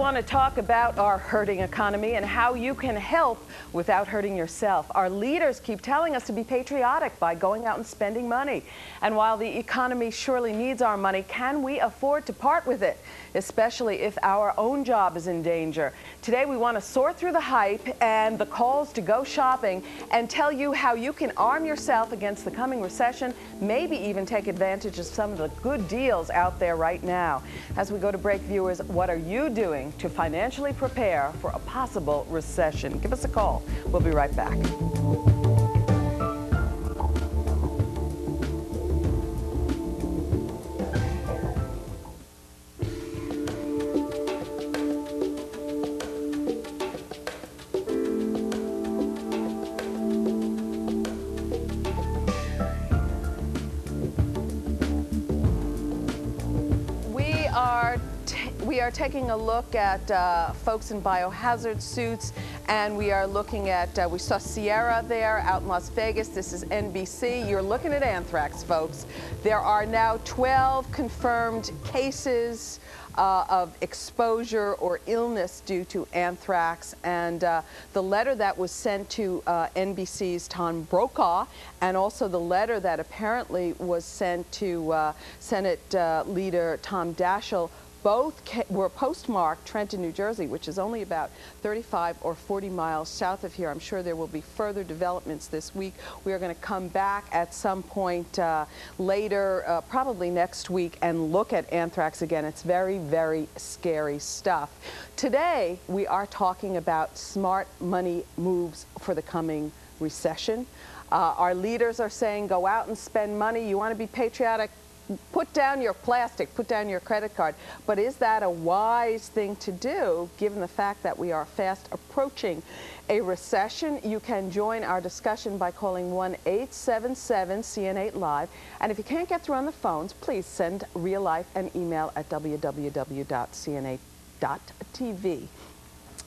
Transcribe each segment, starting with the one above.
want to talk about our hurting economy and how you can help without hurting yourself. Our leaders keep telling us to be patriotic by going out and spending money. And while the economy surely needs our money, can we afford to part with it, especially if our own job is in danger? Today we want to sort through the hype and the calls to go shopping and tell you how you can arm yourself against the coming recession, maybe even take advantage of some of the good deals out there right now. As we go to break, viewers, what are you doing to financially prepare for a possible recession? Give us a call. We'll be right back. We are taking a look at folks in biohazard suits, and we are looking at, we saw Sierra there out in Las Vegas. This is NBC. You're looking at anthrax, folks. There are now 12 confirmed cases of exposure or illness due to anthrax, and the letter that was sent to NBC's Tom Brokaw, and also the letter that apparently was sent to Senate Leader Tom Daschle, both were postmarked Trenton, New Jersey, which is only about 35 or 40 miles south of here. I'm sure there will be further developments this week. We are going to come back at some point later, probably next week, and look at anthrax again. It's very, very scary stuff. Today, we are talking about smart money moves for the coming recession. Our leaders are saying go out and spend money. You want to be patriotic? Put down your plastic, put down your credit card. But is that a wise thing to do, given the fact that we are fast approaching a recession? You can join our discussion by calling 1-877-CN8-LIVE. And if you can't get through on the phones, please send real life an email at www.cn8.tv.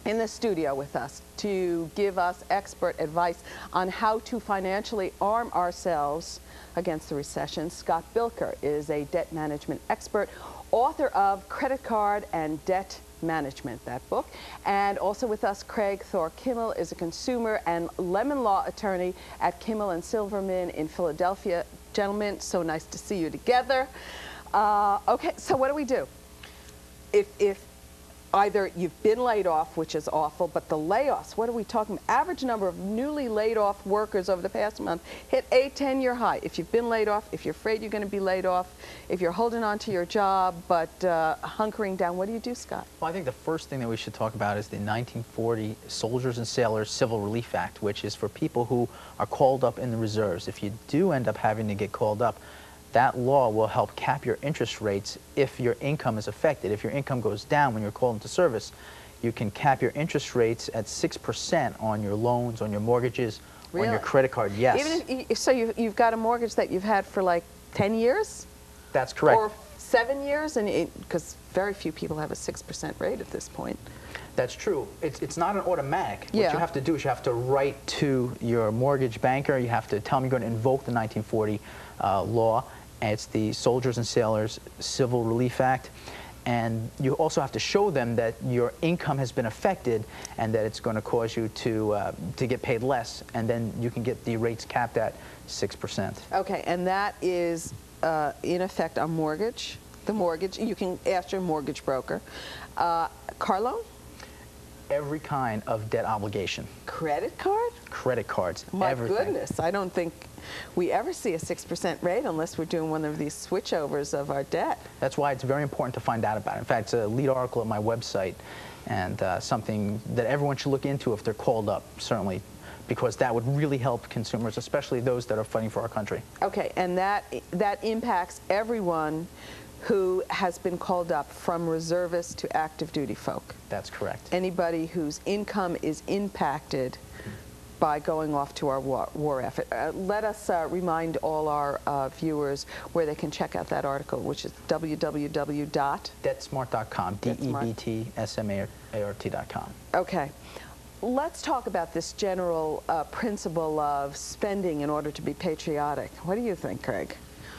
In the studio with us to give us expert advice on how to financially arm ourselves against the recession, Scott Bilker is a debt management expert, author of Credit Card and Debt Management, that book. And also with us, Craig Thor Kimmel is a consumer and lemon law attorney at Kimmel & Silverman in Philadelphia. Gentlemen, so nice to see you together. Okay, so what do we do? If either you've been laid off, which is awful, but the layoffs, what are we talking about? Average number of newly laid off workers over the past month hit a 10-year high. If you've been laid off, if you're afraid you're going to be laid off, if you're holding on to your job but hunkering down, what do you do, Scott? Well, I think the first thing that we should talk about is the 1940 Soldiers and Sailors Civil Relief Act, which is for people who are called up in the reserves. If you do end up having to get called up, that law will help cap your interest rates if your income is affected. If your income goes down when you're called into service, you can cap your interest rates at 6% on your loans, on your mortgages, Really? on your credit card. Yes. Even if, so you've got a mortgage that you've had for like 10 years? That's correct. Or 7 years? And because very few people have a 6% rate at this point. That's true. It's not an automatic. Yeah. What you have to do is you have to write to your mortgage banker. You have to tell them you're going to invoke the 1940 law. And it's the Soldiers and Sailors Civil Relief Act. And you also have to show them that your income has been affected and that it's going to cause you to get paid less. And then you can get the rates capped at 6%. Okay, and that is in effect a mortgage. The mortgage, you can ask your mortgage broker. Car loan? Every kind of debt obligation. Credit card? Credit cards. My everything. goodness, I don't think we ever see a 6% rate unless we're doing one of these switchovers of our debt. That's why it's very important to find out about it. In fact, it's a lead article at my website, and something that everyone should look into if they're called up, certainly, because that would really help consumers, especially those that are fighting for our country. Okay, and that impacts everyone who has been called up, from reservists to active duty folk. That's correct. Anybody whose income is impacted by going off to our war effort. Let us remind all our viewers where they can check out that article, which is www.debtsmart.com, DEBTSMART.com. Okay. Let's talk about this general principle of spending in order to be patriotic. What do you think, Craig?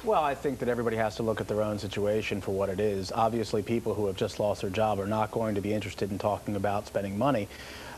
Well, I think that everybody has to look at their own situation for what it is. Obviously, people who have just lost their job are not going to be interested in talking about spending money.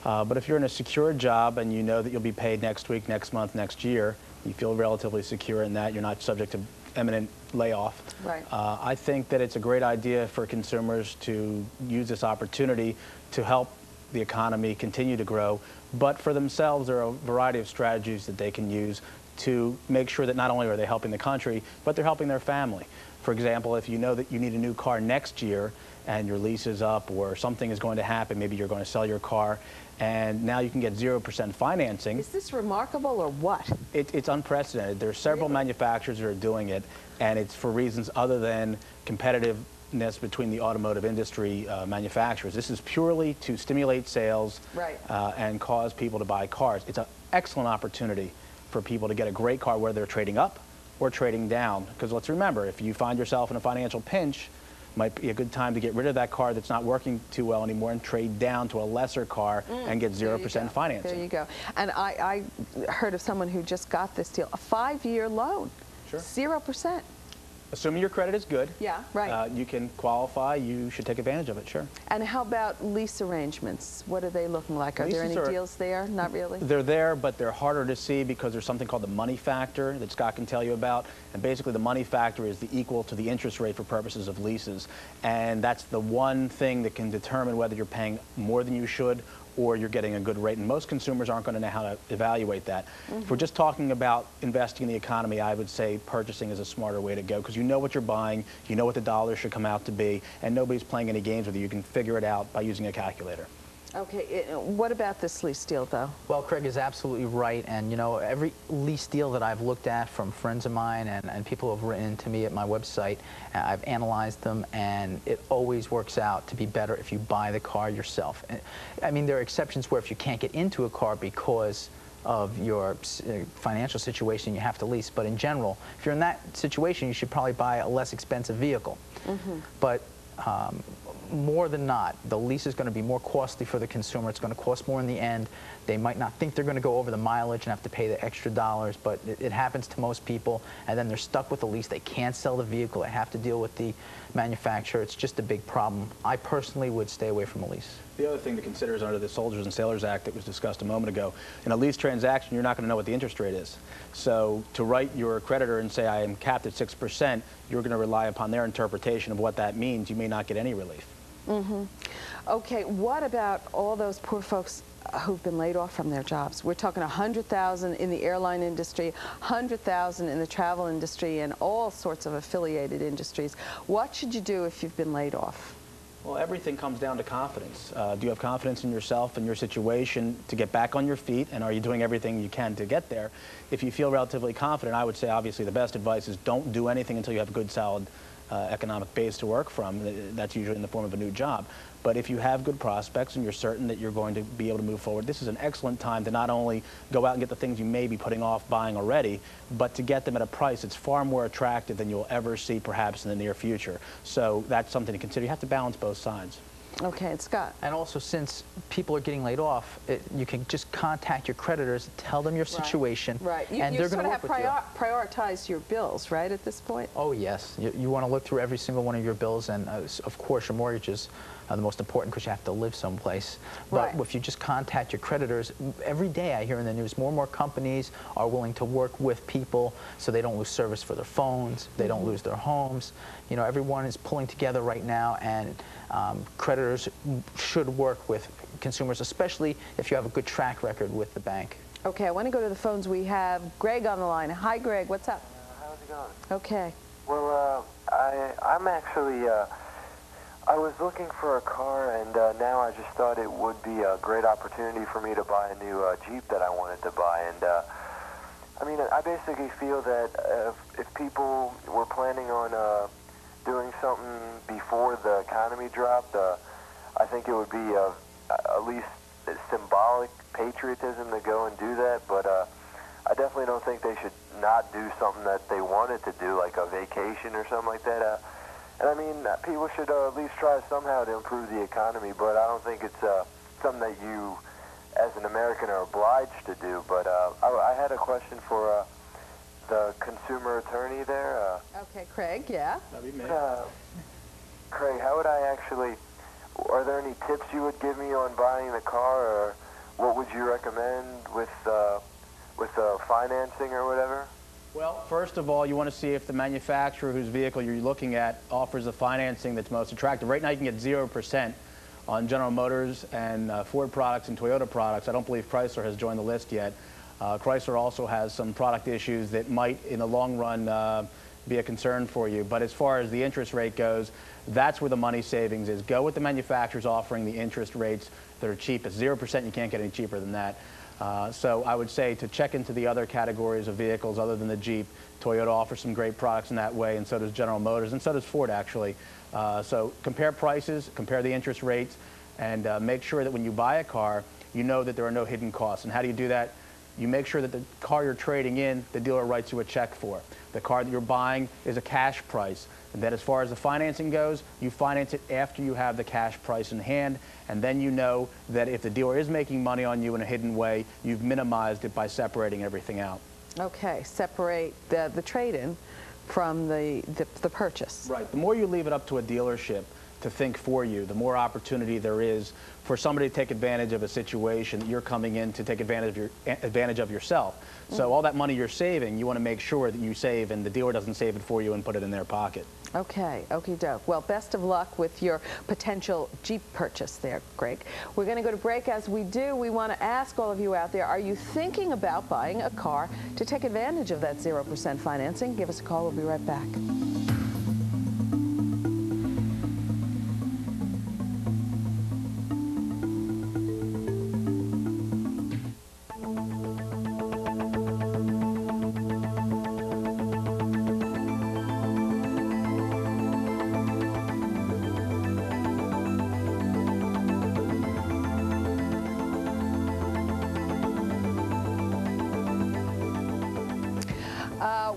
But if you're in a secure job and you know that you'll be paid next week, next month, next year, you feel relatively secure in that, you're not subject to imminent layoff. Right. I think that it's a great idea for consumers to use this opportunity to help the economy continue to grow. But for themselves, there are a variety of strategies that they can use to make sure that not only are they helping the country, but they're helping their family. For example, if you know that you need a new car next year and your lease is up or something is going to happen, maybe you're going to sell your car, and now you can get 0% financing. Is this remarkable or what? It's unprecedented. There are several manufacturers that are doing it, and it's for reasons other than competitiveness between the automotive industry manufacturers. This is purely to stimulate sales and cause people to buy cars. It's an excellent opportunity for people to get a great car, whether they're trading up or trading down. Because let's remember, if you find yourself in a financial pinch, might be a good time to get rid of that car that's not working too well anymore and trade down to a lesser car and get 0% financing. There you go. And I heard of someone who just got this deal, a 5-year loan, 0%. Assuming your credit is good, yeah, right. You can qualify. You should take advantage of it, sure. And how about lease arrangements? What are they looking like? Are there any deals there? Not really? They're there, but they're harder to see because there's something called the money factor that Scott can tell you about. And basically the money factor is the equal to the interest rate for purposes of leases. And that's the one thing that can determine whether you're paying more than you should or you're getting a good rate. And most consumers aren't going to know how to evaluate that. If we're just talking about investing in the economy, I would say purchasing is a smarter way to go because you know what you're buying, you know what the dollar should come out to be, and nobody's playing any games with you. You can figure it out by using a calculator. Okay, what about this lease deal, though? Well, Craig is absolutely right, and you know, every lease deal that I've looked at from friends of mine and people who have written to me at my website, I've analyzed them, and it always works out to be better if you buy the car yourself. I mean, there are exceptions where if you can't get into a car because of your financial situation, you have to lease, but in general, if you're in that situation, you should probably buy a less expensive vehicle. But more than not, the lease is going to be more costly for the consumer. It's going to cost more in the end. They might not think they're going to go over the mileage and have to pay the extra dollars, but it happens to most people, and then they're stuck with the lease. They can't sell the vehicle. They have to deal with the manufacturer. It's just a big problem. I personally would stay away from a lease. The other thing to consider is under the Soldiers and Sailors Act that was discussed a moment ago, in a lease transaction, you're not going to know what the interest rate is. So to write your creditor and say, I am capped at 6%, you're going to rely upon their interpretation of what that means. You may not get any relief. Okay, what about all those poor folks who've been laid off from their jobs? We're talking 100,000 in the airline industry, 100,000 in the travel industry, and all sorts of affiliated industries. What should you do if you've been laid off? Well, everything comes down to confidence. Do you have confidence in yourself and your situation to get back on your feet, and are you doing everything you can to get there? If you feel relatively confident, I would say obviously the best advice is don't do anything until you have a good, solid economic base to work from. That's usually in the form of a new job. But if you have good prospects and you're certain that you're going to be able to move forward, this is an excellent time to not only go out and get the things you may be putting off buying already, but to get them at a price that's far more attractive than you'll ever see perhaps in the near future. So that's something to consider. You have to balance both sides. Okay, and Scott. And also, since people are getting laid off, you can just contact your creditors, tell them your situation, and they're going to work with you. Prioritize your bills, right, at this point? Oh, yes. You want to look through every single one of your bills, and of course, your mortgages are the most important because you have to live someplace. But if you just contact your creditors, every day I hear in the news more and more companies are willing to work with people so they don't lose service for their phones, they don't lose their homes. You know, everyone is pulling together right now, and creditors should work with consumers, especially if you have a good track record with the bank. Okay, I want to go to the phones. We have Greg on the line. Hi, Greg. What's up? How's it going? Okay. Well, I'm actually, I was looking for a car, and now I just thought it would be a great opportunity for me to buy a new Jeep that I wanted to buy. And I mean, I basically feel that if people were planning on doing something before the economy dropped, I think it would be at least symbolic patriotism to go and do that, but I definitely don't think they should not do something that they wanted to do, like a vacation or something like that. And I mean, people should at least try somehow to improve the economy, but I don't think it's something that you, as an American, are obliged to do. But I had a question for the consumer attorney there. Okay, Craig, yeah. That'd be me. Craig, how would I actually, are there any tips you would give me on buying the car, or what would you recommend with financing or whatever? Well, first of all, you want to see if the manufacturer whose vehicle you're looking at offers the financing that's most attractive. Right now, you can get 0% on General Motors and Ford products and Toyota products. I don't believe Chrysler has joined the list yet. Chrysler also has some product issues that might, in the long run, be a concern for you. But as far as the interest rate goes, that's where the money savings is. Go with the manufacturers offering the interest rates that are cheapest. 0%, you can't get any cheaper than that. So I would say to check into the other categories of vehicles other than the Jeep. Toyota offers some great products in that way, and so does General Motors, and so does Ford, actually. So compare prices, compare the interest rates, and make sure that when you buy a car, you know that there are no hidden costs. And how do you do that? You make sure that the car you're trading in, the dealer writes you a check for. The car that you're buying is a cash price. And then as far as the financing goes, you finance it after you have the cash price in hand, and then you know that if the dealer is making money on you in a hidden way, you've minimized it by separating everything out. Okay, separate the trade-in from the purchase. Right. The more you leave it up to a dealership to think for you, the more opportunity there is for somebody to take advantage of a situation that you're coming in to take advantage of yourself. So all that money you're saving, you want to make sure that you save and the dealer doesn't save it for you and put it in their pocket. Okay, okie doke. Well, best of luck with your potential Jeep purchase there, Greg. We're going to go to break. As we do, we want to ask all of you out there, are you thinking about buying a car to take advantage of that 0% financing? Give us a call. We'll be right back.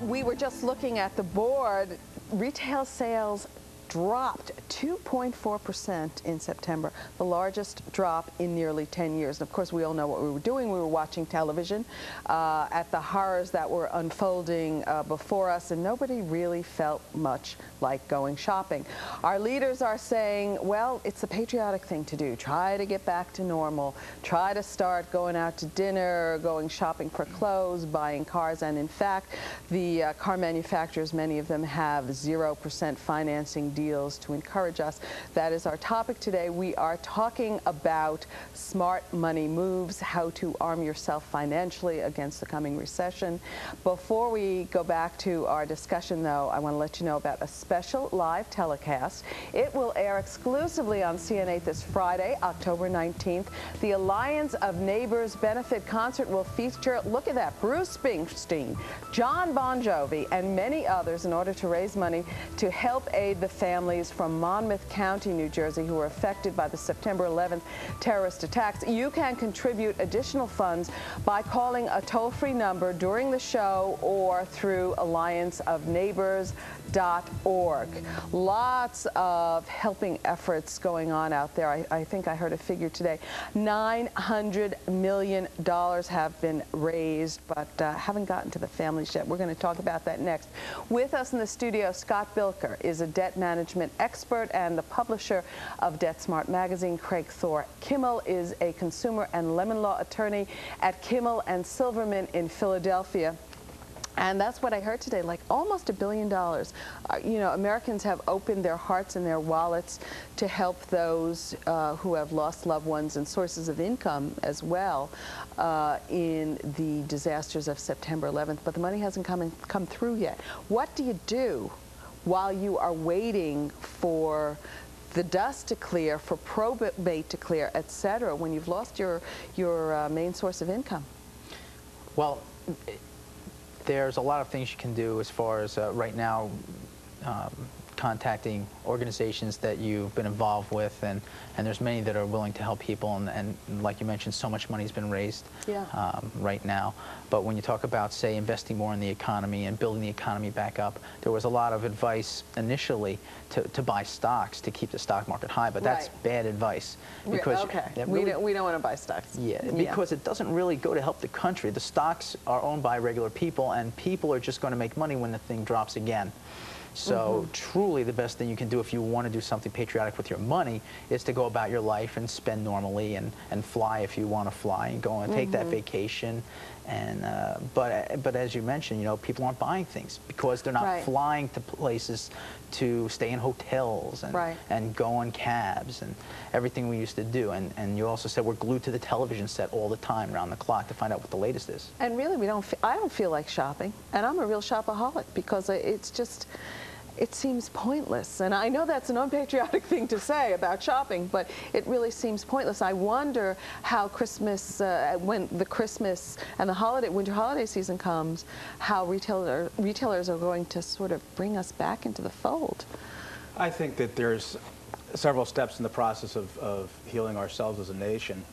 We were just looking at the board. Retail sales dropped 2.4% in September, the largest drop in nearly 10 years. And of course, we all know what we were doing. We were watching television at the horrors that were unfolding before us, and nobody really felt much like going shopping. Our leaders are saying, well, it's a patriotic thing to do. Try to get back to normal. Try to start going out to dinner, going shopping for clothes, buying cars. And in fact, the car manufacturers, many of them have 0% financing deals to encourage us. That is our topic today. We are talking about smart money moves, how to arm yourself financially against the coming recession. Before we go back to our discussion, though, I want to let you know about a special live telecast. It will air exclusively on CN8 this Friday, October 19th. The Alliance of Neighbors benefit concert will feature, look at that, Bruce Springsteen, John Bon Jovi, and many others in order to raise money to help aid the families from Monmouth County, New Jersey, who were affected by the September 11th terrorist attacks. You can contribute additional funds by calling a toll-free number during the show or through allianceofneighbors.org. Lots of helping efforts going on out there. I think I heard a figure today. $900 million have been raised, but haven't gotten to the families yet. We're going to talk about that next. With us in the studio, Scott Bilker is a debt management expert and the publisher of Debt Smart magazine. Craig Thor Kimmel is a consumer and lemon law attorney at Kimmel and Silverman in Philadelphia. And that's what I heard today, like almost $1 billion. You know, Americans have opened their hearts and their wallets to help those who have lost loved ones and sources of income as well in the disasters of September 11th. But the money hasn't come through yet. What do you do while you are waiting for the dust to clear, for probate to clear, et cetera, when you've lost your main source of income? Well, there's a lot of things you can do as far as right now contacting organizations that you've been involved with, and there's many that are willing to help people, and like you mentioned, so much money's been raised right now. But when you talk about, say, investing more in the economy and building the economy back up, there was a lot of advice initially to buy stocks to keep the stock market high, but that's bad advice. Because we don't want to buy stocks. Because it doesn't really go to help the country. The stocks are owned by regular people, and people are just going to make money when the thing drops again. So truly the best thing you can do if you want to do something patriotic with your money is to go about your life and spend normally, and fly if you want to fly, and go and take that vacation. And but as you mentioned, you know, people aren't buying things because they're not flying to places to stay in hotels and go on cabs and everything we used to do. And you also said we're glued to the television set all the time, around the clock, to find out what the latest is. And really, I don't feel like shopping, and I'm a real shopaholic because it's just, it seems pointless. And I know that's an unpatriotic thing to say about shopping, but it really seems pointless. I wonder how Christmas, when the Christmas and the winter holiday season comes, how retailers are going to sort of bring us back into the fold. I think that there's several steps in the process of healing ourselves as a nation.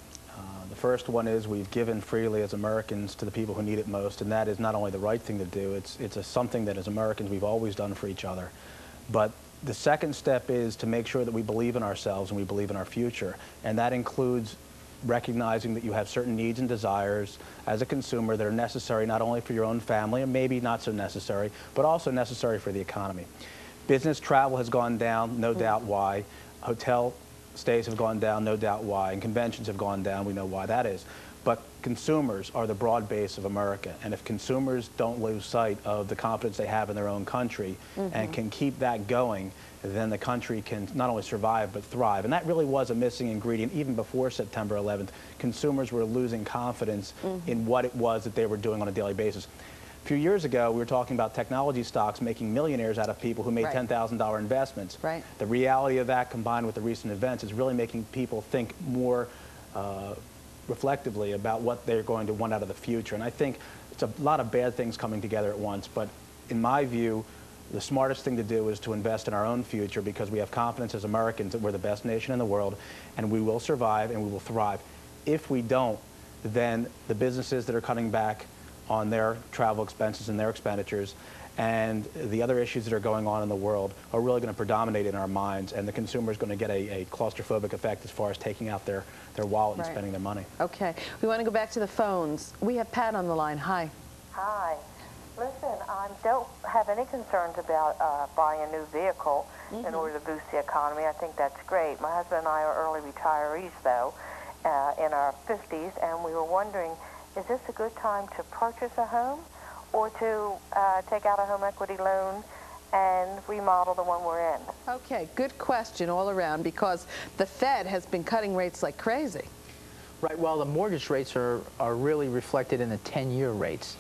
The first one is we've given freely as Americans to the people who need it most, and that is not only the right thing to do, it's something that as Americans we've always done for each other. But the second step is to make sure that we believe in ourselves and we believe in our future, and that includes recognizing that you have certain needs and desires as a consumer that are necessary not only for your own family, and maybe not so necessary, but also necessary for the economy. Business travel has gone down, no doubt why. Hotel stays have gone down, no doubt why, and conventions have gone down, we know why that is. But consumers are the broad base of America, and if consumers don't lose sight of the confidence they have in their own country and can keep that going, then the country can not only survive but thrive. And that really was a missing ingredient even before September 11th. Consumers were losing confidence in what it was that they were doing on a daily basis. A few years ago, we were talking about technology stocks making millionaires out of people who made $10,000 investments. The reality of that, combined with the recent events, is really making people think more reflectively about what they're going to want out of the future. And I think it's a lot of bad things coming together at once. But in my view, the smartest thing to do is to invest in our own future, because we have confidence as Americans that we're the best nation in the world, and we will survive and we will thrive. If we don't, then the businesses that are cutting back on their travel expenses and their expenditures, and the other issues that are going on in the world are really going to predominate in our minds, and the consumer is going to get a claustrophobic effect as far as taking out their wallet and spending their money. Okay. We want to go back to the phones. We have Pat on the line. Hi. Hi. Listen, I don't have any concerns about buying a new vehicle in order to boost the economy. I think that's great. My husband and I are early retirees, though, in our 50s, and we were wondering, is this a good time to purchase a home or to take out a home equity loan and remodel the one we're in? Okay, good question all around, because the Fed has been cutting rates like crazy. Right, well, the mortgage rates are really reflected in the 10-year rates.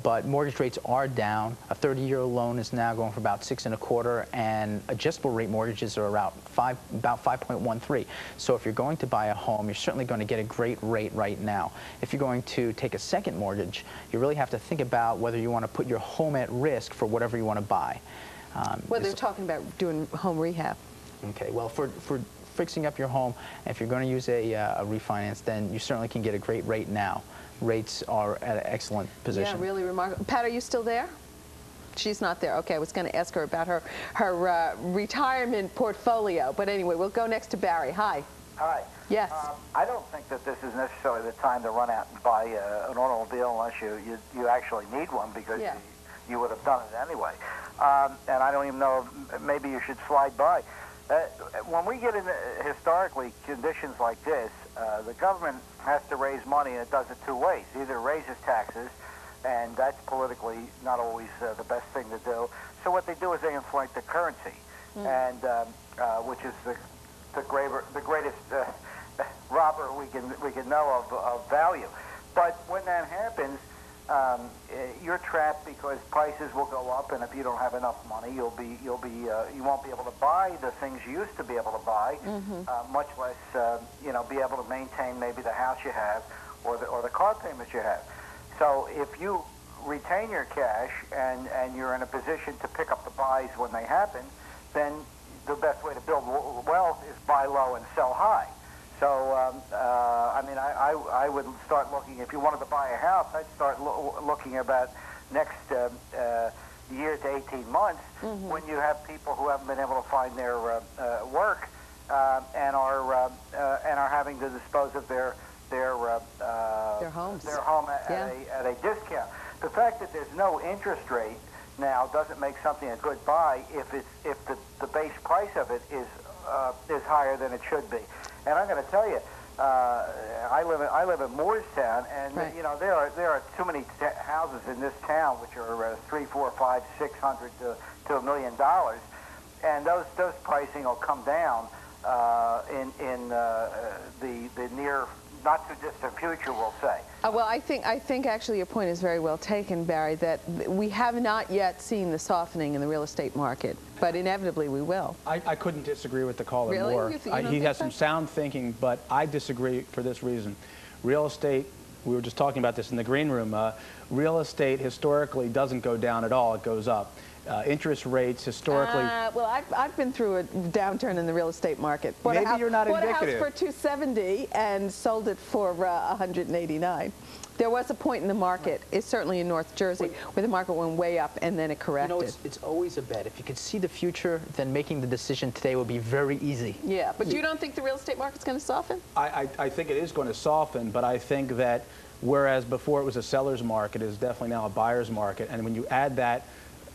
But mortgage rates are down. A 30-year loan is now going for about 6.25%, and adjustable rate mortgages are about 5.13. So if you're going to buy a home, you're certainly going to get a great rate right now. If you're going to take a second mortgage, you really have to think about whether you want to put your home at risk for whatever you want to buy. Well, they're talking about doing home rehab. Okay, well, for fixing up your home, if you're going to use a refinance, then you certainly can get a great rate now. Rates are at an excellent position. Yeah, really remarkable. Pat, are you still there? She's not there. Okay, I was going to ask her about her retirement portfolio. But anyway, we'll go next to Barry. Hi. Hi. Yes. I don't think that this is necessarily the time to run out and buy an automobile unless you actually need one, because you would have done it anyway. And I don't even know if maybe you should slide by. When we get into historically conditions like this, the government has to raise money, and it does it two ways. Either raises taxes, and that's politically not always the best thing to do. So what they do is they inflate the currency, and which is the greatest robber we can know of value. But when that happens, you're trapped, because prices will go up, and if you don't have enough money, you won't be able to buy the things you used to be able to buy, much less be able to maintain maybe the house you have or the car payments you have. So if you retain your cash and you're in a position to pick up the buys when they happen, then the best way to build wealth is buy low and sell high. So, I mean, I would start looking, if you wanted to buy a house, I'd start looking about next year to 18 months when you have people who haven't been able to find their work and are having to dispose of their homes, their home at a discount. The fact that there's no interest rate now doesn't make something a good buy if the base price of it is higher than it should be. And I'm going to tell you, I live in Moorestown, and you know there are too many houses in this town which are $300,000, $400,000, $500,000, $600,000 to $1 million, and those pricing will come down in the near, not too distant future, we'll say. Well, I think actually your point is very well taken, Barry, that we have not yet seen the softening in the real estate market, but inevitably we will. I couldn't disagree with the caller really? more. He has so? some sound thinking, but I disagree for this reason. Real estate, we were just talking about this in the green room, real estate historically doesn't go down at all, it goes up. Interest rates historically. Well, I've been through a downturn in the real estate market. Maybe you're not indicative. Bought a house for $270 and sold it for $189. There was a point in the market, it's certainly in North Jersey, where the market went way up and then it corrected. You know, it's always a bet. If you could see the future, then making the decision today would be very easy. Yeah, but you don't think the real estate market's going to soften? I think it is going to soften, but I think that whereas before it was a seller's market, it is definitely now a buyer's market. And when you add that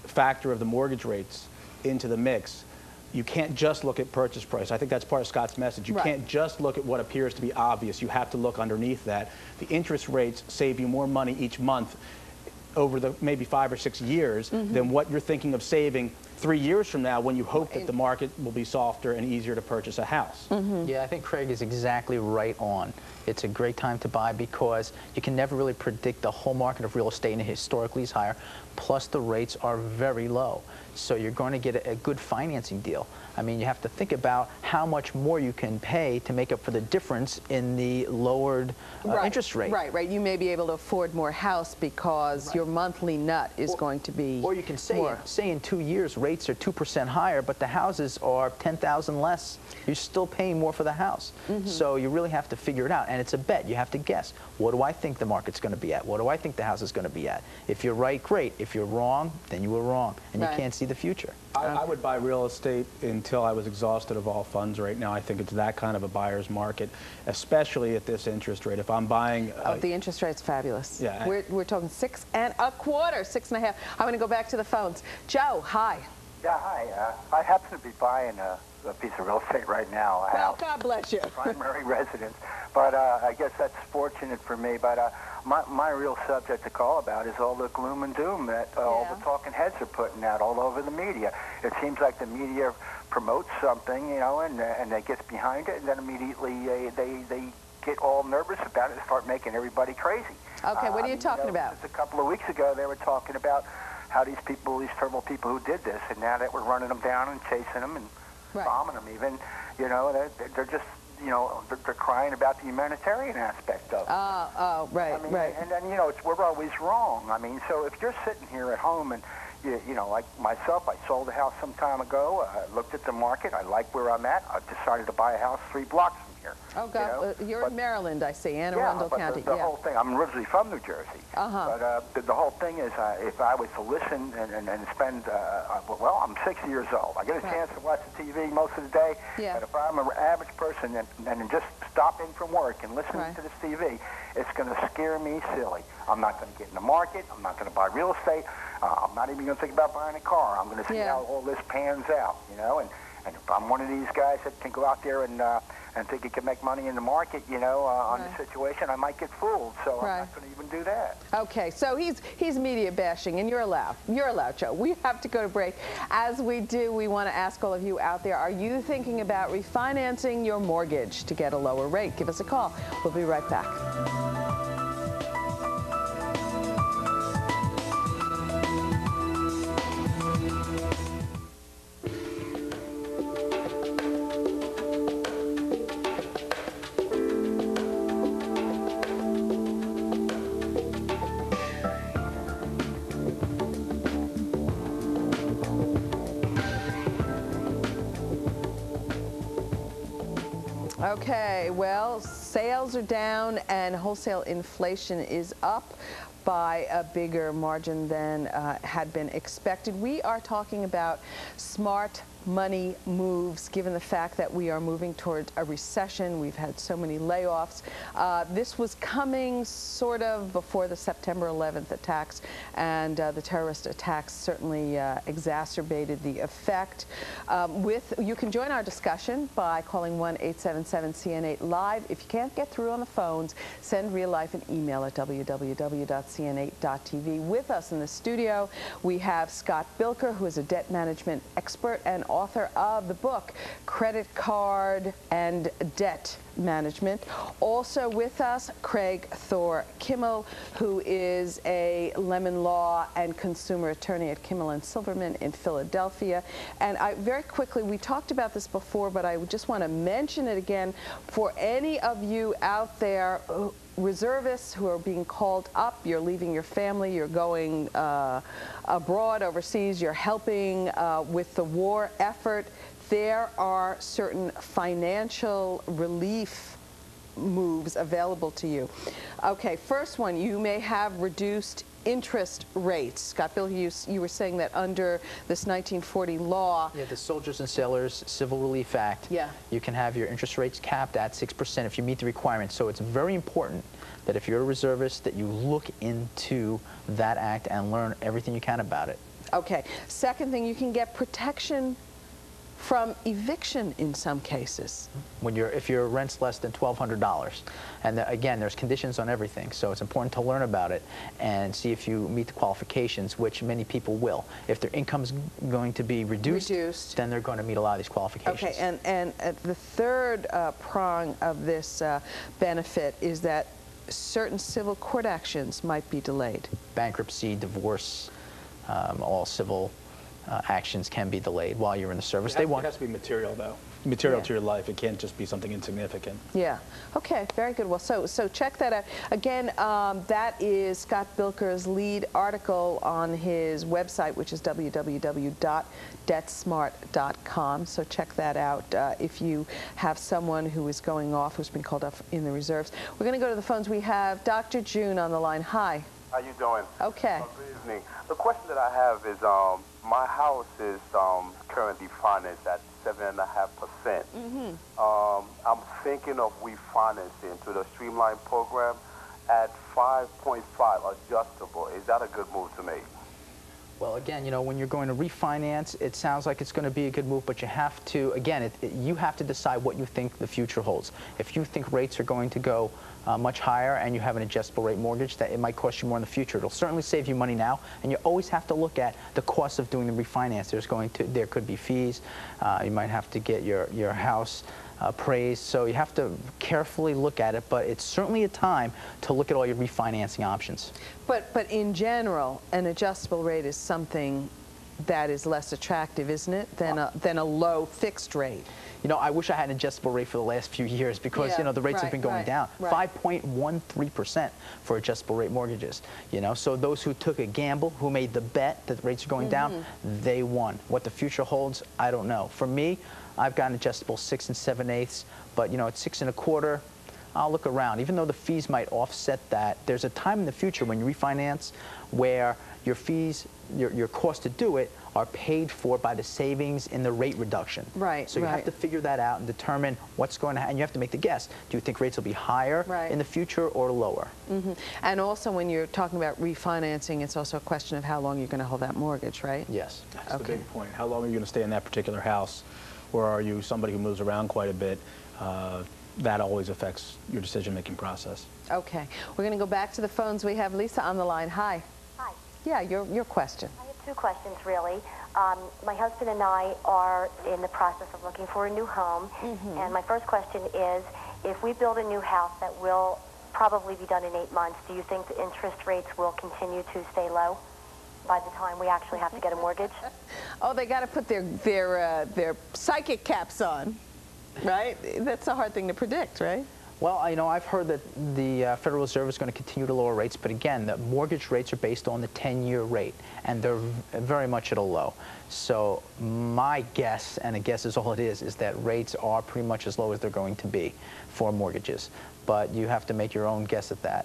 factor of the mortgage rates into the mix, you can't just look at purchase price. I think that's part of Scott's message. You can't just look at what appears to be obvious. You have to look underneath that. The interest rates save you more money each month over the maybe 5 or 6 years than what you're thinking of saving 3 years from now when you hope that the market will be softer and easier to purchase a house. Yeah, I think Craig is exactly right on. It's a great time to buy because you can never really predict the whole market of real estate, and historically is higher, plus the rates are very low. So you're going to get a good financing deal. I mean, you have to think about how much more you can pay to make up for the difference in the lowered interest rate. Right. You may be able to afford more house because your monthly nut is going to be Or you can say, more. say in 2 years rates are 2% higher, but the houses are 10,000 less. You're still paying more for the house. So you really have to figure it out, and it's a bet. You have to guess. What do I think the market's going to be at? What do I think the house is going to be at? If you're right, great. If you're wrong, then you were wrong, and you can't see the future. I would buy real estate until I was exhausted of all funds right now. I think it's that kind of a buyer's market, especially at this interest rate. If I'm buying... the interest rate's fabulous. Yeah. We're talking 6 1/4, 6.5. I'm going to go back to the phones. Joe, hi. Yeah, hi. I happen to be buying a piece of real estate right now, a house. God bless you. Primary residence. But I guess that's fortunate for me. But my real subject to call about is all the gloom and doom that all the talking heads are putting out all over the media. It seems like the media promotes something, you know, and they get behind it, and then immediately they get all nervous about it and start making everybody crazy. Okay, what are you talking about? Just a couple of weeks ago, they were talking about how these people, these terrible people who did this, and now that we're running them down and chasing them and bombing them even, you know, they're just, you know, they're crying about the humanitarian aspect of it. Right, I mean, and then, you know, we're always wrong. I mean, so if you're sitting here at home and, you know, like myself, I sold a house some time ago. I looked at the market. I like where I'm at. I decided to buy a house 3 blocks from here. Oh, God, you know? you're in Maryland, I see, Anne Arundel County. The whole thing, I'm originally from New Jersey. But the whole thing is, if I was to listen and spend, well, I'm 60 years old. I get a chance to watch the TV most of the day. But if I'm an average person and just stop in from work and listen to this TV, it's going to scare me silly. I'm not going to get in the market. I'm not going to buy real estate. I'm not even going to think about buying a car. I'm going to see how all this pans out, you know. And if I'm one of these guys that can go out there and think he can make money in the market, you know, on the situation, I might get fooled. So I'm not going to even do that. Okay, so he's media bashing, and you're allowed. You're allowed, Joe. We have to go to break. As we do, we want to ask all of you out there, are you thinking about refinancing your mortgage to get a lower rate? Give us a call. We'll be right back. Okay, well, sales are down and wholesale inflation is up by a bigger margin than had been expected. We are talking about smart money moves, given the fact that we are moving towards a recession. We've had so many layoffs. This was coming sort of before the September 11th attacks, and the terrorist attacks certainly exacerbated the effect. You can join our discussion by calling 1-877-CN8 live. If you can't get through on the phones, send real life an email at www.cn8.tv. With us in the studio, we have Scott Bilker, who is a debt management expert and author of the book Credit Card and Debt Management. Also with us, Craig Thor Kimmel, who is a lemon law and consumer attorney at Kimmel & Silverman in Philadelphia. And very quickly, we talked about this before, but I just want to mention it again for any of you out there, reservists who are being called up. You're leaving your family, you're going abroad, overseas, you're helping with the war effort. There are certain financial relief moves available to you. Okay, first one, you may have reduced interest rates. Scott Bill, you were saying that under this 1940 law. Yeah, the Soldiers and Sailors Civil Relief Act. Yeah. You can have your interest rates capped at 6% if you meet the requirements. So it's very important that if you're a reservist that you look into that act and learn everything you can about it. Okay. Second thing, you can get protection from eviction in some cases. If your rent's less than $1,200. And again, there's conditions on everything, so it's important to learn about it and see if you meet the qualifications, which many people will. If their income's going to be reduced, then they're going to meet a lot of these qualifications. Okay, and the third prong of this benefit is that certain civil court actions might be delayed. Bankruptcy, divorce, all civil actions can be delayed while you're in the service. It has to be material, though. Material to your life. It can't just be something insignificant. Yeah. Okay. Very good. Well, so check that out. Again, that is Scott Bilker's lead article on his website, which is www.debtsmart.com. So check that out if you have someone who is going off, who's been called up in the reserves. We're going to go to the phones. We have Dr. June on the line. Hi. How you doing? Okay. Good evening. The question that I have is, my house is currently financed at 7.5%. I'm thinking of refinancing to the Streamline program at 5.5 adjustable. Is that a good move to make? Well, again, you know, when you're going to refinance, it sounds like it's going to be a good move, but you have to, again, you have to decide what you think the future holds. If you think rates are going to go much higher and you have an adjustable rate mortgage, that it might cost you more in the future. It'll certainly save you money now, and you always have to look at the cost of doing the refinance. There could be fees. You might have to get your house appraised, so you have to carefully look at it, but it's certainly a time to look at all your refinancing options. But in general, an adjustable rate is something that is less attractive, isn't it, than a low fixed rate? You know, I wish I had an adjustable rate for the last few years because, you know, the rates have been going down. 5.13% for adjustable rate mortgages, you know. So those who took a gamble, who made the bet that the rates are going down, they won. What the future holds, I don't know. For me, I've got an adjustable 6 7/8, but, you know, at 6 1/4, I'll look around. Even though the fees might offset that, there's a time in the future when you refinance where your fees, your cost to do it, are paid for by the savings in the rate reduction. Right. So you have to figure that out and determine what's going to happen. And you have to make the guess. Do you think rates will be higher in the future or lower? And also, when you're talking about refinancing, it's also a question of how long you're going to hold that mortgage, right? Yes. That's the big point. How long are you going to stay in that particular house? Or are you somebody who moves around quite a bit? That always affects your decision-making process. Okay. We're going to go back to the phones. We have Lisa on the line. Hi. Hi. Yeah, your question. I have two questions, really. My husband and I are in the process of looking for a new home. And my first question is, if we build a new house that will probably be done in 8 months, do you think the interest rates will continue to stay low by the time we actually have to get a mortgage? Oh, they got to put their psychic caps on, right? That's a hard thing to predict, right? Well, you know, I've heard that the Federal Reserve is going to continue to lower rates, but again, the mortgage rates are based on the 10-year rate, and they're very much at a low. So my guess, and a guess is all it is that rates are pretty much as low as they're going to be for mortgages. But you have to make your own guess at that.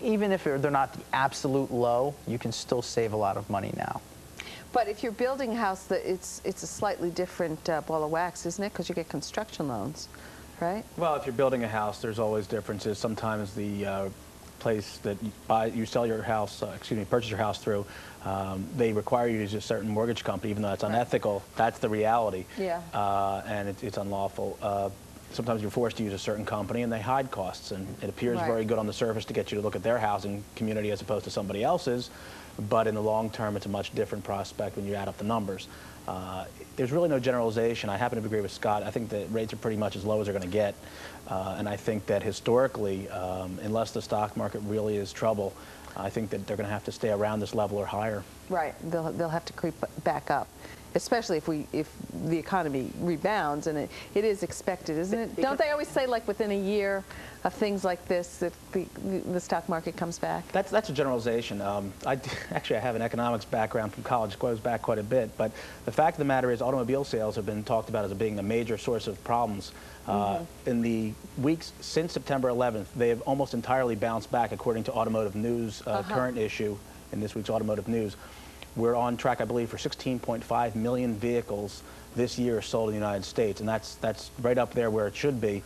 Even if they're not the absolute low, you can still save a lot of money now. But if you're building a house, it's a slightly different ball of wax, isn't it? Because you get construction loans. Right? Well, if you're building a house, there's always differences. Sometimes the place that you sell your house, purchase your house through, they require you to use a certain mortgage company, even though it's unethical. Right. That's the reality. Yeah. And it's unlawful. Sometimes you're forced to use a certain company, and they hide costs. And it appears very good on the surface to get you to look at their housing community as opposed to somebody else's. But in the long term, it's a much different prospect when you add up the numbers. There's really no generalization. I happen to agree with Scott. I think that rates are pretty much as low as they're going to get. And I think that historically, unless the stock market really is trouble, I think that they're going to have to stay around this level or higher. Right. They'll have to creep back up, especially if the economy rebounds, and it is expected, isn't it? Don't they always say, like, within a year of things like this, that the stock market comes back? That's a generalization. Actually, I have an economics background from college, goes back quite a bit, but the fact of the matter is automobile sales have been talked about as being a major source of problems. In the weeks since September 11th, they have almost entirely bounced back, according to Automotive News, current issue in this week's Automotive News. We're on track, I believe, for 16.5 million vehicles this year sold in the United States, and that's right up there where it should be,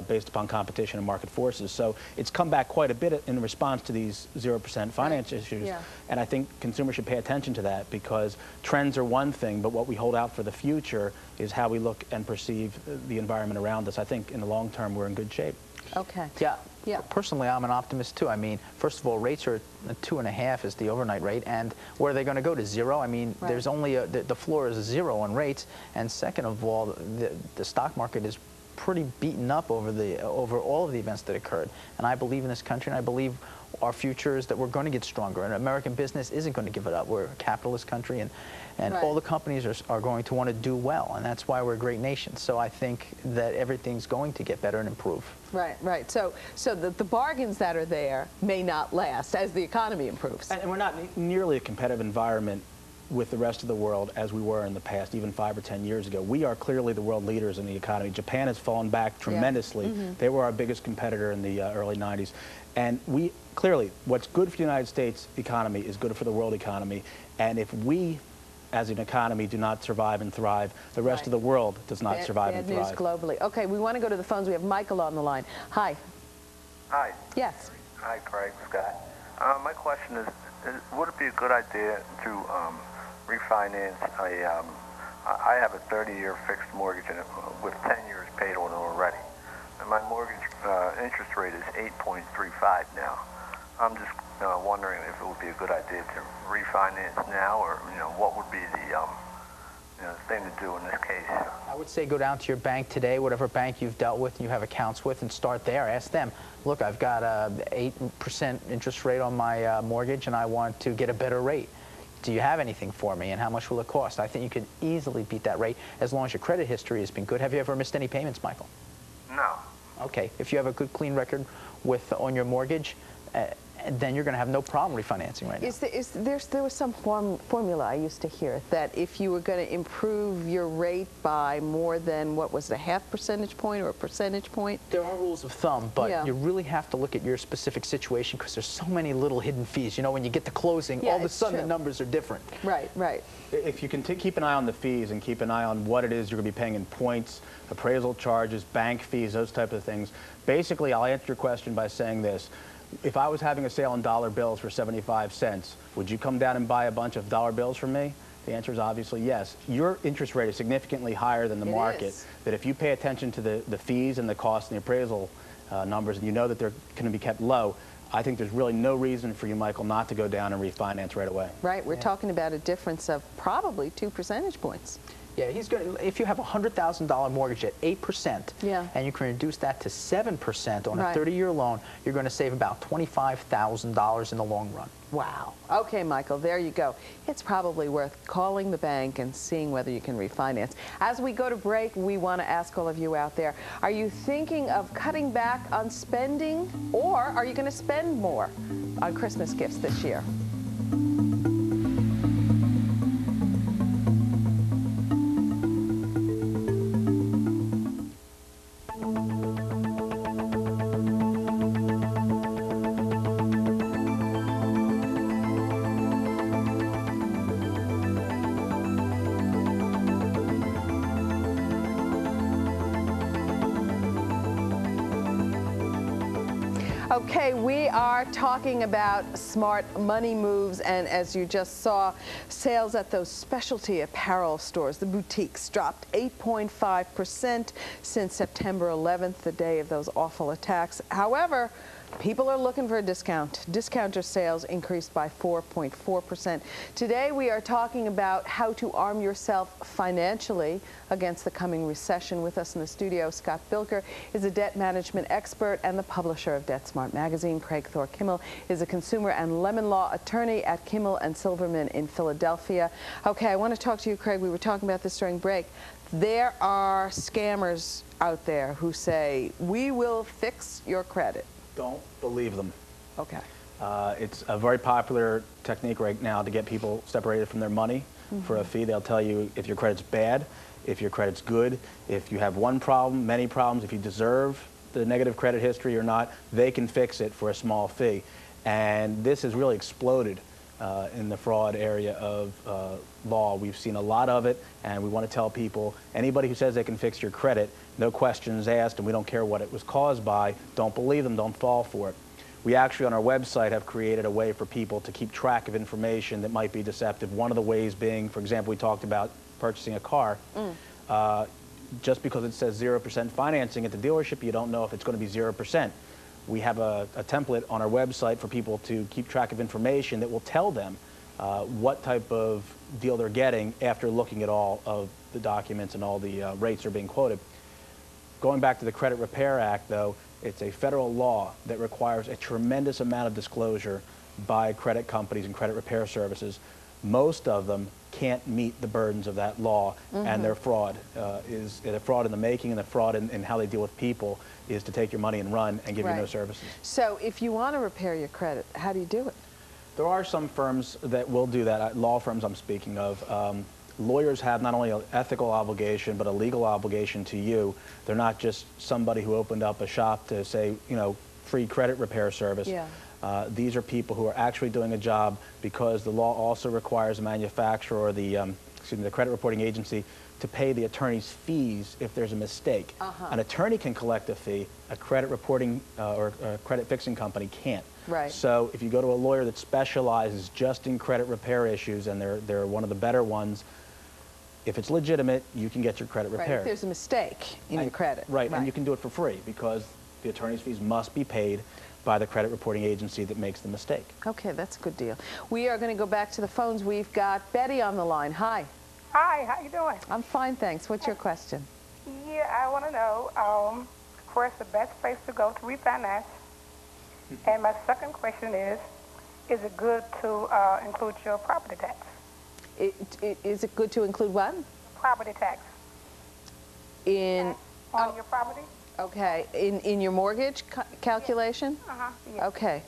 based upon competition and market forces. So it's come back quite a bit in response to these 0% finance issues, and I think consumers should pay attention to that, because trends are one thing, but what we hold out for the future is how we look and perceive the environment around us. I think in the long term we're in good shape. Okay. Yeah. Personally, I'm an optimist too. I mean, first of all, rates are 2.5 is the overnight rate, and where are they going to go to 0? I mean, there's only the floor is 0 on rates, and second of all, the stock market is pretty beaten up over all of the events that occurred. And I believe in this country, and I believe our future is that we're going to get stronger, and American business isn't going to give it up. We're a capitalist country, and all the companies are going to want to do well, and that's why we're a great nation. So I think that everything's going to get better and improve. Right. So the bargains that are there may not last as the economy improves. And we're not nearly a competitive environment with the rest of the world as we were in the past, even 5 or 10 years ago. We are clearly the world leaders in the economy. Japan has fallen back tremendously. They were our biggest competitor in the early 90s. And we clearly, what's good for the United States economy is good for the world economy. And if we, as an economy, do not survive and thrive, the rest of the world does not survive and thrive. Bad news globally. Okay, we want to go to the phones. We have Michael on the line. Hi. Hi. Yes. Hi, Craig, Scott. My question is, would it be a good idea to refinance I have a 30-year fixed mortgage with 10 years paid on already. And my mortgage interest rate is 8.35 now. I'm just wondering if it would be a good idea to refinance now, or what would be the thing to do in this case. I would say go down to your bank today, whatever bank you've dealt with and you have accounts with, and start there. Ask them, look, I've got a 8% interest rate on my mortgage and I want to get a better rate. Do you have anything for me, and how much will it cost? I think you could easily beat that rate as long as your credit history has been good. Have you ever missed any payments, Michael? No. Okay. If you have a good, clean record on your mortgage, then you're going to have no problem refinancing right now. There was some formula I used to hear that if you were going to improve your rate by more than, what was it, a half percentage point or a percentage point? There are rules of thumb, but you really have to look at your specific situation, because there's so many little hidden fees. You know, when you get to closing, all of a sudden the numbers are different. Right, right. If you can keep an eye on the fees and keep an eye on what it is you're going to be paying in points, appraisal charges, bank fees, those type of things, basically I'll answer your question by saying this. If I was having a sale on dollar bills for 75 cents, would you come down and buy a bunch of dollar bills from me? The answer is obviously yes. Your interest rate is significantly higher than the market. That if you pay attention to the fees and the costs and the appraisal numbers, and you know that they're going to be kept low, I think there's really no reason for you, Michael, not to go down and refinance right away. Right. We're talking about a difference of probably 2 percentage points. Yeah, he's going to, if you have a $100,000 mortgage at 8%, yeah, and you can reduce that to 7% on a 30-year loan, you're going to save about $25,000 in the long run. Wow. Okay, Michael, there you go. It's probably worth calling the bank and seeing whether you can refinance. As we go to break, we want to ask all of you out there, are you thinking of cutting back on spending, or are you going to spend more on Christmas gifts this year? Okay, we are talking about smart money moves, and as you just saw, sales at those specialty apparel stores, the boutiques, dropped 8.5% since September 11th, the day of those awful attacks. However, people are looking for a discount. Discounter sales increased by 4.4%. Today we are talking about how to arm yourself financially against the coming recession. With us in the studio, Scott Bilker is a debt management expert and the publisher of Debt Smart magazine. Craig Thor Kimmel is a consumer and lemon law attorney at Kimmel and Silverman in Philadelphia. Okay, I want to talk to you, Craig. We were talking about this during break. There are scammers out there who say, we will fix your credit. Don't believe them. Okay. It's a very popular technique right now to get people separated from their money for a fee. They'll tell you if your credit's bad, if your credit's good, if you have one problem, many problems, if you deserve the negative credit history or not, they can fix it for a small fee. And this has really exploded in the fraud area of law. We've seen a lot of it, and we want to tell people, anybody who says they can fix your credit, no questions asked, and we don't care what it was caused by, don't believe them, don't fall for it. We actually on our website have created a way for people to keep track of information that might be deceptive. One of the ways being, for example, we talked about purchasing a car. Just because it says 0% financing at the dealership, you don't know if it's going to be 0%. We have a template on our website for people to keep track of information that will tell them what type of deal they're getting after looking at all of the documents and all the rates are being quoted. Going back to the Credit Repair Act, though, it's a federal law that requires a tremendous amount of disclosure by credit companies and credit repair services. Most of them can't meet the burdens of that law, and their fraud is a fraud in the making, and the fraud in how they deal with people is to take your money and run and give you no services. So if you want to repair your credit, how do you do it? There are some firms that will do that, law firms I'm speaking of. Lawyers have not only an ethical obligation, but a legal obligation to you. They're not just somebody who opened up a shop to say, you know, free credit repair service. These are people who are actually doing a job because the law also requires the manufacturer or the credit reporting agency to pay the attorney's fees if there's a mistake. An attorney can collect a fee, a credit reporting or a credit fixing company can't. So if you go to a lawyer that specializes just in credit repair issues, and they're one of the better ones, if it's legitimate, you can get your credit repaired. If there's a mistake in your credit. And you can do it for free because the attorney's fees must be paid by the credit reporting agency that makes the mistake. Okay, that's a good deal. We are going to go back to the phones. We've got Betty on the line. Hi. Hi, how you doing? I'm fine, thanks. What's your question? Yeah, I want to know where's the best place to go to refinance? And my second question is it good to include your property tax? Is it good to include what? Property tax. On your property? Okay, in your mortgage calculation? Yes. Okay.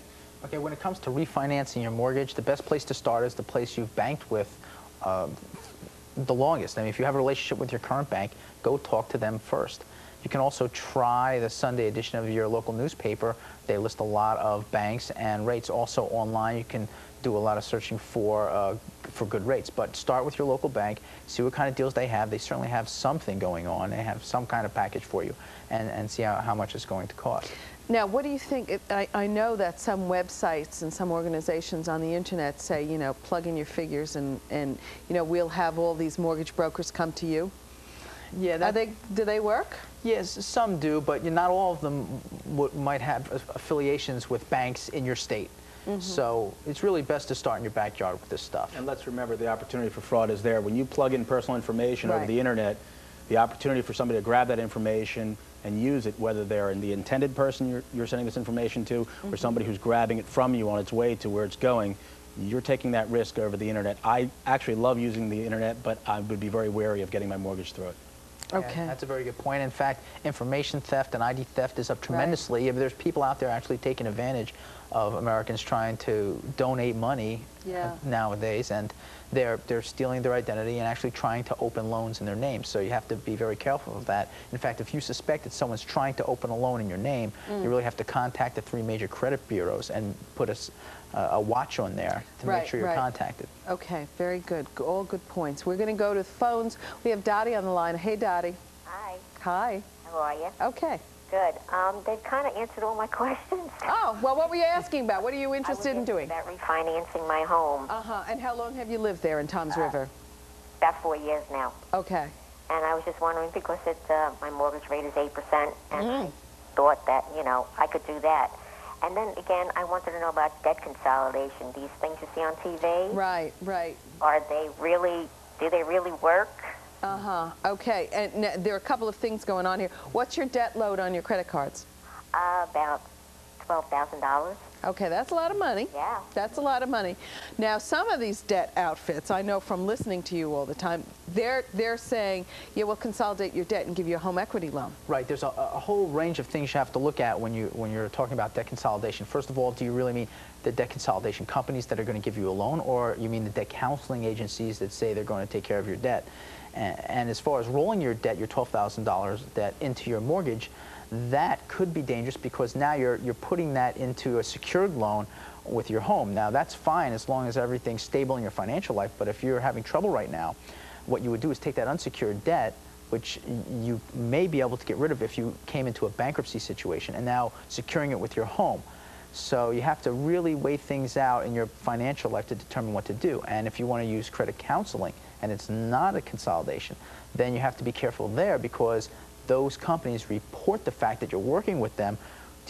Okay, when it comes to refinancing your mortgage, the best place to start is the place you've banked with the longest. I mean, if you have a relationship with your current bank, go talk to them first. You can also try the Sunday edition of your local newspaper. They list a lot of banks and rates. Also online, you can do a lot of searching for good rates. But start with your local bank, see what kind of deals they have. They certainly have something going on. They have some kind of package for you, and see how much it's going to cost. Now, what do you think? I know that some websites and some organizations on the internet say, you know, plug in your figures and you know, we'll have all these mortgage brokers come to you. Yeah, do they work? Yes, some do, but not all of them might have affiliations with banks in your state. So it's really best to start in your backyard with this stuff. And let's remember the opportunity for fraud is there. When you plug in personal information over the internet, the opportunity for somebody to grab that information and use it, whether they're in the intended person you're sending this information to, or somebody who's grabbing it from you on its way to where it's going, you're taking that risk over the internet. I actually love using the internet, but I would be very wary of getting my mortgage through it. Okay. Yeah, that's a very good point. In fact, information theft and ID theft is up tremendously. There's people out there actually taking advantage of Americans trying to donate money nowadays, and they're stealing their identity and actually trying to open loans in their name. So you have to be very careful of that. In fact, if you suspect that someone's trying to open a loan in your name, you really have to contact the 3 major credit bureaus and put a watch on there to make sure you're contacted. Okay, very good. All good points. We're going to go to the phones. We have Dottie on the line. Hey, Dottie. Hi. Hi. How are you? Okay. Good. They've kind of answered all my questions. Oh, well, what were you asking about? What are you interested in doing? About refinancing my home. And how long have you lived there in Toms River? About 4 years now. Okay. And I was just wondering, because my mortgage rate is 8%, and I thought that, you know, I could do that. And then, again, I wanted to know about debt consolidation. These things you see on TV? Right, right. Are they really, do they really work? Okay, and there are a couple of things going on here. What's your debt load on your credit cards? About $12,000. Okay, that's a lot of money. Yeah. That's a lot of money. Now, some of these debt outfits, I know from listening to you all the time, they're saying, yeah, we'll consolidate your debt and give you a home equity loan. Right. There's a whole range of things you have to look at when you're talking about debt consolidation. First of all, do you really mean the debt consolidation companies that are going to give you a loan, or you mean the debt counseling agencies that say they're going to take care of your debt? And as far as rolling your debt, your $12,000 debt, into your mortgage, that could be dangerous, because now you're putting that into a secured loan with your home. Now, that's fine as long as everything's stable in your financial life, but if you're having trouble right now, what you would do is take that unsecured debt, which you may be able to get rid of if you came into a bankruptcy situation, and now securing it with your home. So you have to really weigh things out in your financial life to determine what to do. And if you want to use credit counseling and it's not a consolidation, then you have to be careful there, because those companies report the fact that you're working with them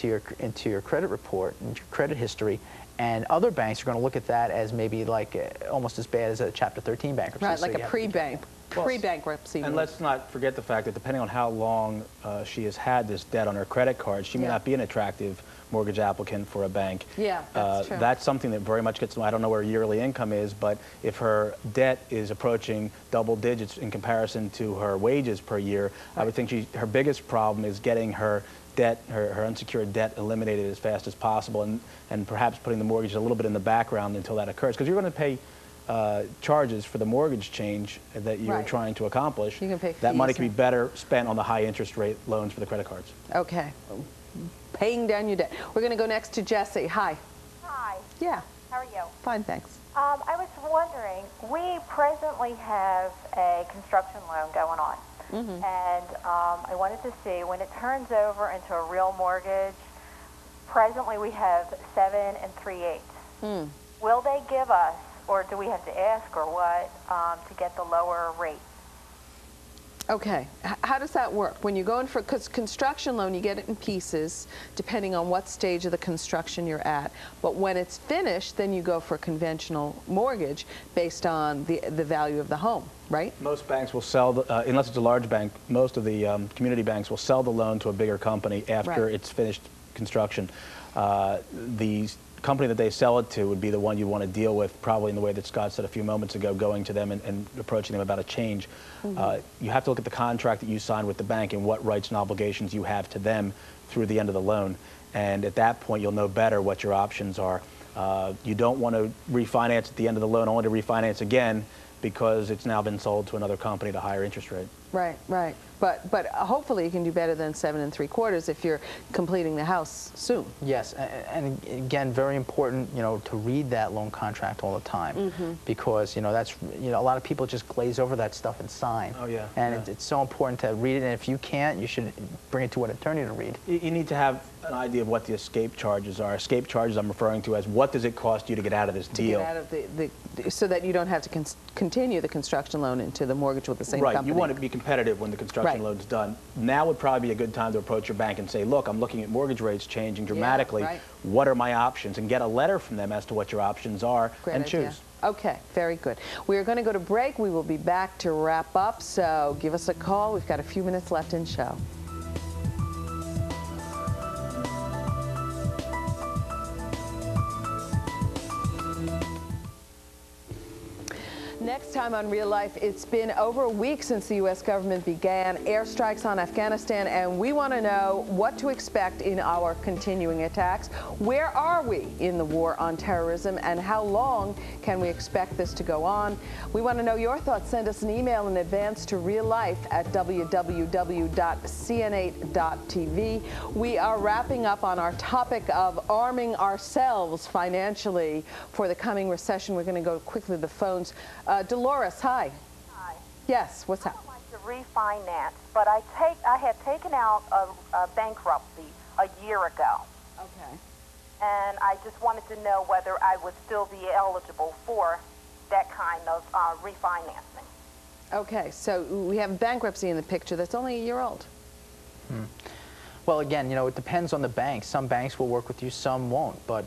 into your credit report and your credit history, and other banks are going to look at that as maybe like almost as bad as a Chapter 13 bankruptcy. Right, so like a pre-bankruptcy. And let's not forget the fact that depending on how long she has had this debt on her credit card, she may not be an attractive mortgage applicant for a bank. Yeah, that's true. That's something that very much gets, I don't know where her yearly income is, but if her debt is approaching double digits in comparison to her wages per year, I would think her biggest problem is getting her debt, her unsecured debt, eliminated as fast as possible, and perhaps putting the mortgage a little bit in the background until that occurs, because you're going to pay charges for the mortgage change that you're trying to accomplish. You can pay fees. That money can be better spent on the high interest rate loans for the credit cards. Okay. Paying down your debt. We're going to go next to Jesse. Hi. Hi. Yeah. How are you? Fine, thanks. I was wondering, we presently have a construction loan going on. And I wanted to see, when it turns over into a real mortgage, presently we have 7 3/8. Will they give us, or do we have to ask or what, to get the lower rate? Okay, how does that work? When you go in for, because construction loan, you get it in pieces, depending on what stage of the construction you're at. But when it's finished, then you go for a conventional mortgage based on the value of the home, right? Most banks will sell, unless it's a large bank, most of the community banks will sell the loan to a bigger company after it's finished construction. The company that they sell it to would be the one you want to deal with, probably in the way that Scott said a few moments ago, going to them and approaching them about a change. You have to look at the contract that you signed with the bank and what rights and obligations you have to them through the end of the loan. And at that point, you'll know better what your options are. You don't want to refinance at the end of the loan only to refinance again because it's now been sold to another company at a higher interest rate. Right, right. But hopefully you can do better than 7 3/4 if you're completing the house soon. Yes, and again, very important, you know, to read that loan contract all the time, because, you know, that's, you know, a lot of people just glaze over that stuff and sign. Oh, yeah. And it's so important to read it, and if you can't, you should bring it to an attorney to read. You need to have an idea of what the escape charges are. Escape charges I'm referring to as, what does it cost you to get out of this deal? To get out of so that you don't have to continue the construction loan into the mortgage with the same company. Right. You want to be competitive when the construction loan's done. Now would probably be a good time to approach your bank and say, look, I'm looking at mortgage rates changing dramatically. Yeah, right. What are my options? And get a letter from them as to what your options are and idea. choose. Okay, very good. We are going to go to break. We will be back to wrap up, so give us a call. We've got a few minutes left in show. Next time on Real Life, it's been over a week since the U.S. government began airstrikes on Afghanistan, and we want to know what to expect in our continuing attacks. Where are we in the war on terrorism, and how long can we expect this to go on? We want to know your thoughts. Send us an email in advance to reallife@www.cn8.tv. We are wrapping up on our topic of arming ourselves financially for the coming recession. We're going to go quickly to the phones. Dolores, hi. Hi. Yes, what's up? I would like to refinance, but I had taken out a bankruptcy a year ago. Okay. And I just wanted to know whether I would still be eligible for that kind of refinancing. Okay, so we have bankruptcy in the picture that's only a year old. Well, again, you know, it depends on the bank. Some banks will work with you, some won't, but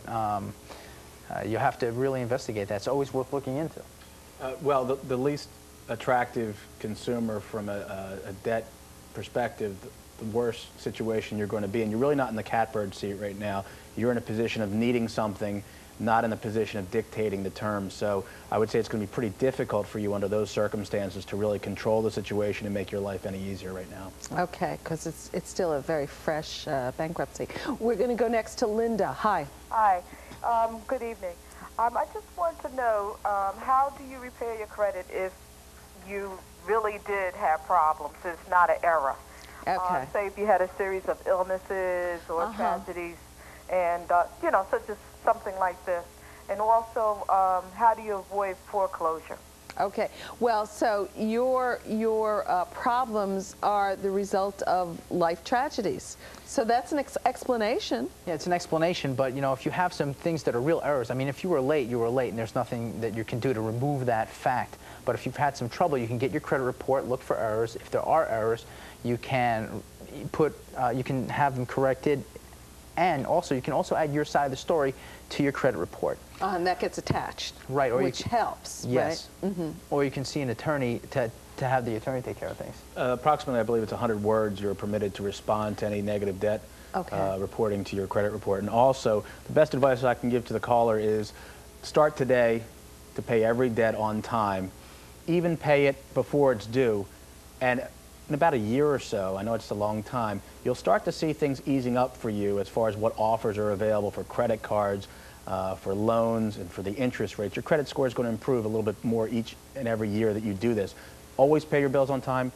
you have to really investigate that. It's always worth looking into. Well, the least attractive consumer from a debt perspective, the worst situation you're going to be in. You're really not in the catbird seat right now. You're in a position of needing something, not in a position of dictating the terms. So I would say it's going to be pretty difficult for you under those circumstances to really control the situation and make your life any easier right now. Okay, because it's still a very fresh bankruptcy. We're going to go next to Linda. Hi. Hi. Good evening. I just want to know, how do you repair your credit if you really did have problems? It's not an error. Okay. Say if you had a series of illnesses or tragedies, and you know, such as something like this. And also, how do you avoid foreclosure? Okay. Well, so your problems are the result of life tragedies. So that's an explanation. Yeah, it's an explanation, but you know, if you have some things that are real errors, I mean, if you were late, you were late, and there's nothing that you can do to remove that fact. But if you've had some trouble, you can get your credit report, look for errors. If there are errors, you can you can have them corrected, and also you can also add your side of the story to your credit report. And that gets attached. Right. Or which helps. Yes. Right? Mm-hmm. Or you can see an attorney to have the attorney take care of things. Approximately, I believe it's 100 words you're permitted to respond to any negative debt reporting to your credit report. And also, the best advice I can give to the caller is start today to pay every debt on time, even pay it before it's due, and in about a year or so, I know it's a long time, you'll start to see things easing up for you as far as what offers are available for credit cards, for loans, and for the interest rates. Your credit score is going to improve a little bit more each and every year that you do this. Always pay your bills on time,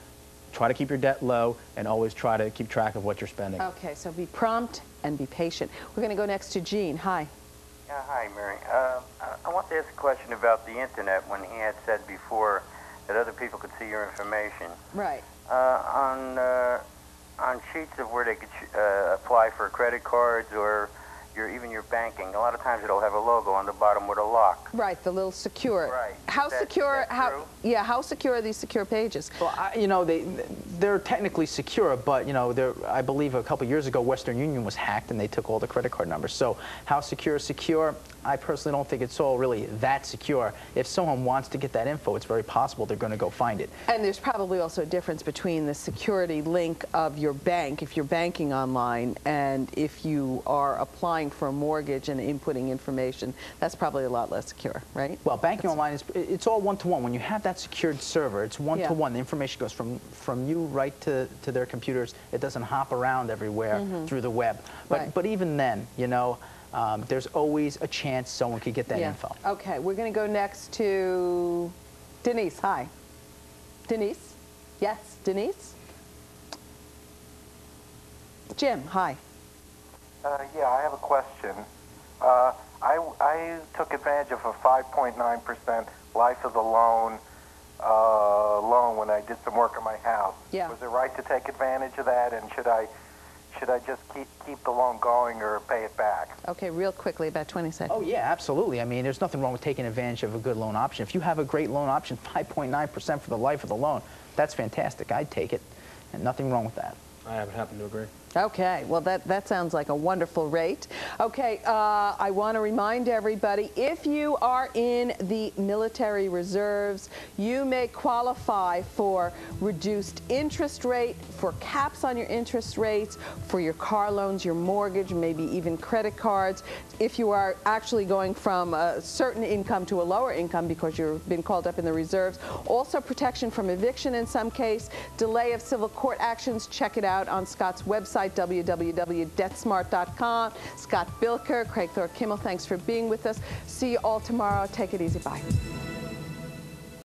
try to keep your debt low, and always try to keep track of what you're spending. Okay, so be prompt and be patient. We're going to go next to Gene. Hi. Hi, Mary. I want to ask a question about the Internet when he had said before that other people could see your information. Right. On sheets of where they could apply for credit cards or even your banking, a lot of times it'll have a logo on the bottom with a lock. Right, the little secure. Right. How secure? How secure are these secure pages? Well, you know, they're technically secure, but you know, I believe a couple years ago Western Union was hacked and they took all the credit card numbers. So how secure is secure? I personally don't think it's all really that secure. If someone wants to get that info, it's very possible they're going to go find it. And there's probably also a difference between the security link of your bank, if you're banking online, and if you are applying for a mortgage and inputting information. That's probably a lot less secure, right? Well, banking online, it's all one-to-one. When you have that secured server, it's one-to-one. The information goes from you right to their computers. It doesn't hop around everywhere through the web. But even then, you know, there's always a chance someone could get that info. Okay, we're going to go next to Denise. Hi. Denise? Yes, Denise? Jim, hi. Yeah, I have a question. I took advantage of a 5.9% life of the loan when I did some work on my house. Yeah. Was it right to take advantage of that, and should I should I just keep the loan going or pay it back? Okay, real quickly, about 20 seconds. Oh, yeah, absolutely. I mean, there's nothing wrong with taking advantage of a good loan option. If you have a great loan option, 5.9% for the life of the loan, that's fantastic. I'd take it, and nothing wrong with that. I would happen to agree. Okay, well, that sounds like a wonderful rate. Okay, I want to remind everybody, if you are in the military reserves, you may qualify for reduced interest rate, for caps on your interest rates, for your car loans, your mortgage, maybe even credit cards. If you are actually going from a certain income to a lower income because you've been called up in the reserves. Also protection from eviction in some case, delay of civil court actions. Check it out on Scott's website, www.debtsmart.com. Scott Bilker, Craig Thor Kimmel, thanks for being with us. See you all tomorrow. Take it easy. Bye.